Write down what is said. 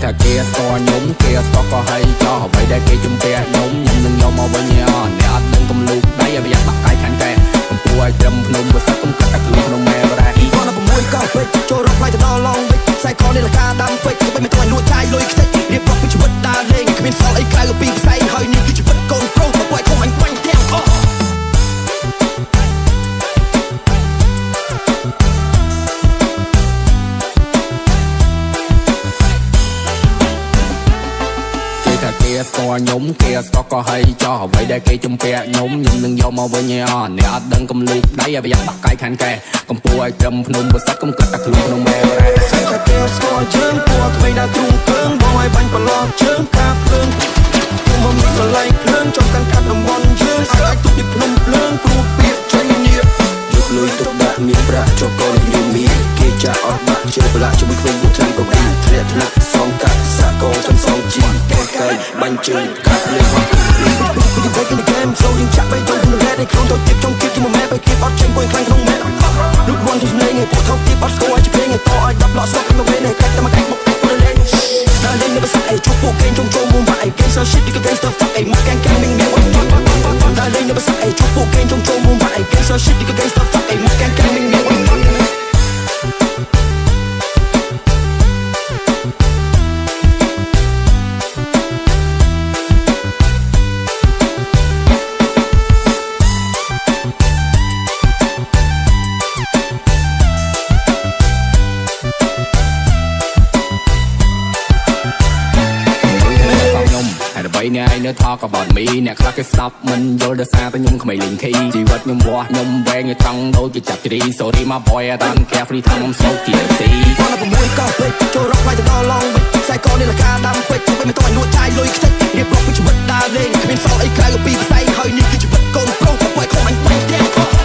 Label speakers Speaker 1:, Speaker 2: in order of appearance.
Speaker 1: ថាគេស្គាល់ខ្ញុំគេស្គាល់ក៏ហើយចោះអ្វីដែលគេជំពាក់ខ្ញុំនឹងយកមកវិញអ្នកអត់ដឹងកំលូកដៃឲ្យប្រយ័ត្នបាក់កាយខាងកែកំពុះឲ្យត្រឹមភ្នំវសាកុំកាត់តែខ្លួនក្នុងម៉ែបរ៉ែ
Speaker 2: គាត់នៅ6កោពេកចូលរកផ្លៃទៅដល់ឡងវិញខ្សែកនេះលកាដាំពេកទៅមិនទៅឲ្យលួចចាយលុយខ្ទេចរៀបរាប់ពីជីវិតដើរលេងគ្មានសល់អីក្រៅពីផ្សែងហើយនេះគឺជីវិតកូនប្រុសមកពួយខំអញបាញ់ទាំងអស់
Speaker 1: គេស្គាល់ខ្ញុំគេស្គាល់ក៏ហើយចោះអ្វីដែលគេជំពាក់ខ្ញុំនឹងយកមកវិញអ្នកអត់ដឹងកំលូកដៃឲ្យប្រយ័ត្នបាក់កាយខាងកែកំពុះឲ្យត្រឹមភ្នំវសាកុំកាត់តែខ្លួនក្នុងម៉ែបរ៉ែ
Speaker 2: តែគេស្គាល់ជើងពណ៌ក្មេងដើរទ្រូងពើងបងឲ្យបាញ់ប្រឡោះជើងកាភ្លើងគុំមកមានកន្លែងភ្លើងចង់កាន់កាត់តំបន់យើងអាចទុកពីភ្នំភ្លើងព្រោះពាក្យចេញញាយកលុយទុកដាក់មានប្រាក់ចុកកូនយូមីគេចាក់អត់បាក់ជើប្រឡាក់ជាមួយក្មេងមួយថ្នាំកុំអីធ្លាក់ថ្នាក់សងកាត់សាកោចំសងជីកែកែបាញ់ជើងកាត់លេងហត់ពីទីបែកin the game so យើងចាក់បីទៅក្នុងរ៉េតឯខ្លួនទៅទៀតចង់គៀបជាមួយម៉ែបីគៀបអត់ចេញពួយខ្លាំងក្នុងម៉ែលុបវ៉ាន់ទៅស្នេហ៍ឯពួកថោកទៀតអត់ស្គាល់ឲ្យពេងឯតឲ្យ10ឡោះស្គាល់ក្នុងវេនឯកាច់តែមកកាច់មកពុលលេងដល់លេងនៅភាសាឯជួបពួកគេចុងចូលមុំបាក់ឯ gangster shit គឺ gangster fuck ឯមកកាំងកាំងមីងមានដល់លេងនៅភាសាឯជួបពួកគេចុងចូលមុំបាក់ឯ gangster shit គឺ gangster fuck ឯមកកាំងកាំងមីងមាន
Speaker 1: អ្នកឯងនៅថកabout me អ្នកខ្លះគេស្ដាប់មិនយល់ដោយសារតែខ្ញុំក្មេងលេងខីជីវិតខ្ញុំវាស់ខ្ញុំវែងត្រង់ដូចជាចាប់ជ្រី Sorry my boy I don't care free time I'm so TLC
Speaker 2: គាត់នៅ6កោពេកចូលរកផ្លៃទៅដល់ឡងវិញខ្សែកនេះលកាដាំពេកទៅមិនទៅឲ្យលួចចាយលុយខ្ទេចរៀបរាប់ពីជីវិតដើរលេងគ្មានសល់អីក្រៅពីផ្សែងហើយនេះគឺជីវិតកូនប្រុសមកពួយខំអញបាញ់ទាំងអស់